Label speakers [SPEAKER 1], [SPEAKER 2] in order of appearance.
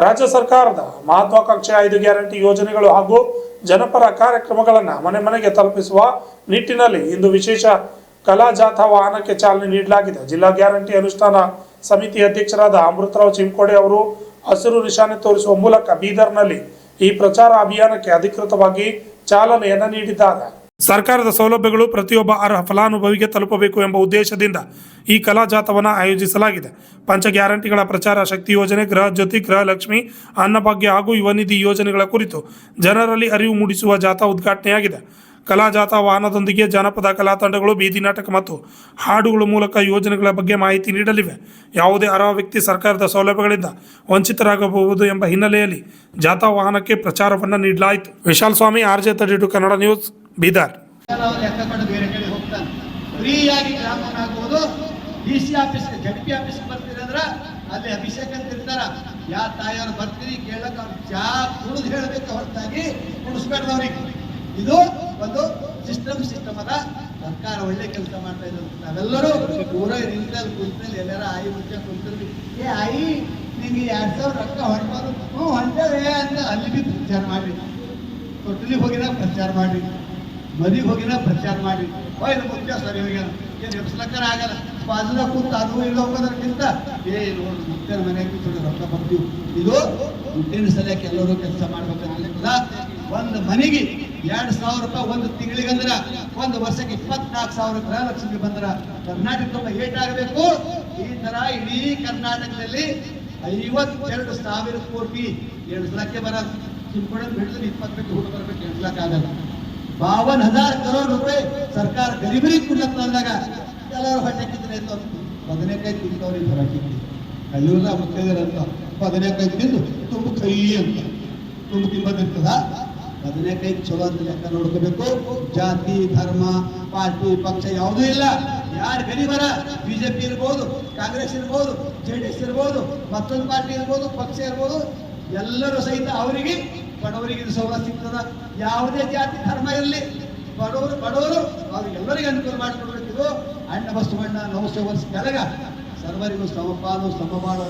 [SPEAKER 1] ರಾಜ್ಯ ಸರ್ಕಾರದ ಮಹತ್ವಾಕಾಂಕ್ಷೆ 5 ಗ್ಯಾರಂಟಿ ಯೋಜನೆಗಳು ಹಾಗೂ ಜನಪರ ಕಾರ್ಯಕ್ರಮಗಳನ್ನು ಮನೆ ಮನೆಗೆ ತಲುಪಿಸುವ ನಿಟ್ಟಿನಲ್ಲಿ ಇಂದು ವಿಶೇಷ ಕಲಾ ಜಾಥಾ ವಾಹನಕ್ಕೆ ಚಾಲನೆ ನೀಡಲಾಗಿದೆ. ಜಿಲ್ಲಾ ಗ್ಯಾರಂಟಿ ಅನುಷ್ಠಾನ ಸಮಿತಿ ಅಧ್ಯಕ್ಷರಾದ ಅಮೃತರಾವ್ ಚಿಂಕೋಡೆ ಅವರು ಹಸಿರು ನಿಶಾನೆ ತೋರಿಸುವ ಮೂಲಕ ಬೀದರ್ನಲ್ಲಿ ಈ ಪ್ರಚಾರ ಅಭಿಯಾನಕ್ಕೆ ಅಧಿಕೃತವಾಗಿ ಚಾಲನೆಯನ್ನು ನೀಡಿದ್ದಾರೆ. ಸರ್ಕಾರದ ಸೌಲಭ್ಯಗಳು ಪ್ರತಿಯೊಬ್ಬ ಅರ್ಹ ಫಲಾನುಭವಿಗೆ ತಲುಪಬೇಕು ಎಂಬ ಉದ್ದೇಶದಿಂದ ಈ ಕಲಾ ಜಾಥಾವನ್ನು ಆಯೋಜಿಸಲಾಗಿದೆ. ಪಂಚ ಗ್ಯಾರಂಟಿಗಳ ಪ್ರಚಾರ, ಶಕ್ತಿ ಯೋಜನೆ, ಗೃಹ ಜ್ಯೋತಿ, ಗೃಹ ಲಕ್ಷ್ಮಿ, ಅನ್ನಭಾಗ್ಯ ಹಾಗೂ ಯುವ ನಿಧಿ ಯೋಜನೆಗಳ ಕುರಿತು ಜನರಲ್ಲಿ ಅರಿವು ಮೂಡಿಸುವ ಜಾಥಾ ಉದ್ಘಾಟನೆಯಾಗಿದೆ. ಕಲಾ ಜಾಥಾ ವಾಹನದೊಂದಿಗೆ ಜಾನಪದ ಕಲಾ ತಂಡಗಳು ಬೀದಿ ನಾಟಕ ಮತ್ತು ಹಾಡುಗಳ ಮೂಲಕ ಯೋಜನೆಗಳ ಬಗ್ಗೆ ಮಾಹಿತಿ ನೀಡಲಿವೆ. ಯಾವುದೇ ಅರ್ಹ ವ್ಯಕ್ತಿ ಸರ್ಕಾರದ ಸೌಲಭ್ಯಗಳಿಂದ ವಂಚಿತರಾಗಬಹುದು ಎಂಬ ಹಿನ್ನೆಲೆಯಲ್ಲಿ ಜಾಥಾ ವಾಹನಕ್ಕೆ ಪ್ರಚಾರವನ್ನು ನೀಡಲಾಯಿತು. ವಿಶಾಲ್ ಸ್ವಾಮಿ, RJ32 ಕನ್ನಡ ನ್ಯೂಸ್, ಬೀದರ್.
[SPEAKER 2] ಬೇರೆ ಕಡೆ ಹೋಗ್ತಾನೆ, ಫ್ರೀಯಾಗಿ ಗ್ರಾಮನಾಗಬಹುದು. DC ಆಫೀಸ್ಗೆ, ZP ಆಫೀಸ್ಗೆ ಬರ್ತೀರಂದ್ರ ಅಲ್ಲಿ ಅಭಿಷೇಕ ಅಂತ ಇರ್ತಾರ. ಯಾವ ತಾಯಿಯವ್ರು ಬರ್ತೀರಿ ಕೇಳಕ್ ಅವ್ರು ಚಾ ಕುಡಿದು ಹೇಳಬೇಕು ಹೊರತಾಗಿ ಕುಡಿಸ್ಬೇಡ್ದವ್ರಿಗೆ. ಇದು ಒಂದು ಸಿಸ್ಟಮ್ ಅದ. ಸರ್ಕಾರ ಒಳ್ಳೆ ಕೆಲಸ ಮಾಡ್ತಾ ಇದ್ರು. ನಾವೆಲ್ಲರೂ ಪೂರ ನಿಂತಲ್ಲಿ ಕುಂತಲ್ಲಿ ಎಲ್ಲಾರ ಆಯಿ ಮುಂಚೆ ಕುಂತಲ್ಲಿ ಆಯಿ ನಿಂಗೆ 2000 ರೊಕ್ಕ ಹೊಂಟೋದು ಹೊಂಟವೇ ಅಂತ ಅಲ್ಲಿ ಬಿ ಪ್ರಚಾರ ಮಾಡ್ರಿ. ತೊಟ್ಟಲಿಗೆ ಹೋಗಿನ ಪ್ರಚಾರ ಮಾಡ್ರಿ, ಮದಿಗೆ ಹೋಗಿನ ಪ್ರಚಾರ ಮಾಡ್ರಿ. ಇದು ಮುಖ್ಯ ಸರ್. ಇವಾಗ ಏನು ಎಬ್ಸ್ಲಕ್ಕರ ಆಗಲ್ಲ. ಬಾಜುನ ಕೂತ ಅದು ಇಲ್ಲ ಹೋಗೋದಕ್ಕಿಂತ ನೋಡಿ ಮುಖ್ಯನ ಮನೆಗೆ ಥೋಡಿ ರೊಕ್ಕ ಬರ್ತೀವಿ. ಇದು ಮುಟ್ಟಿನ ಸಲಕ್ಕೆ ಎಲ್ಲರೂ ಕೆಲಸ ಮಾಡ್ಬೇಕಂತ. ಒಂದು ಮನೆಗೆ 2000 ರೂಪಾಯಿ ಒಂದು ತಿಂಗಳಿಗಂದ್ರ ಒಂದು ವರ್ಷಕ್ಕೆ 24,000 ಗೃಹಲಕ್ಷ್ಮಿ ಬಂದ್ರ ಕರ್ನಾಟಕ ತುಂಬ ಏಟಾಗಬೇಕು. ಈ ತರ ಇಡೀ ಕರ್ನಾಟಕದಲ್ಲಿ 52,000 ಕೋಟಿ ಎಣಿಸ್ಲಕ್ಕೆ ಬರಲ್ಲ. ಚಿಂಪೊಡೆ ಬಿಡಿದ್ರೆ 20 ಊಟ ಬರ್ಬೇಕು, ಎಣಿಸ್ಲಕ್ಕೆ ಆಗಲ್ಲ. 52,000 ಕರೋಡ್ ರೂಪಾಯಿ ಸರ್ಕಾರ ಗರೀಬರಿಗೆ ಕೊಡ್ಲಕ್ಕ ಅಂದಾಗ ಕೆಲವರು ಹೊಟ್ಟೆ ಕಿತ್ತನೆ ಇತ್ತು. 15 ತಿಂತವ್ರಿಗೆ ಹೊರಟಿತ್ತು ಕಲ್ಲೂರ ಮುಖ್ಯರಂತ 15 ತಿಂದು ತುಂಬ ಕೈ ಅಂತ ತುಂಬ ತಿಂಬದಿರ್ತದ. 15 ಚಲೋ ಅಂತ ಲೆಕ್ಕ ನೋಡ್ಕೋಬೇಕು. ಜಾತಿ, ಧರ್ಮ, ಪಾರ್ಟಿ, ಪಕ್ಷ ಯಾವುದೂ ಇಲ್ಲ. ಯಾರು ಗರೀಬರ, BJP ಇರ್ಬೋದು, ಕಾಂಗ್ರೆಸ್ ಇರ್ಬೋದು, JDS ಇರ್ಬೋದು, ಮತ್ತೊಂದು ಪಾರ್ಟಿ ಇರ್ಬೋದು, ಪಕ್ಷ ಇರ್ಬೋದು, ಎಲ್ಲರೂ ಸಹಿತ ಅವರಿಗೆ ಬಡವರಿಗೆ ಇದು ಸವಲತ್ತು ಸಿಗ್ತದ. ಯಾವುದೇ ಜಾತಿ ಧರ್ಮ ಇರಲಿ, ಬಡವರು ಅವ್ರಿಗೆಲ್ಲರಿಗೂ ಅನುಕೂಲ ಮಾಡಿಕೊಡ್ಬೇಕು. ಇದು ಅಣ್ಣ ಬಸವಣ್ಣ 900 ವರ್ಷ ಕೆಳಗ ಸರ್ವರಿಗೂ ಸಮಪಾಲು ಸಮಬಾಳು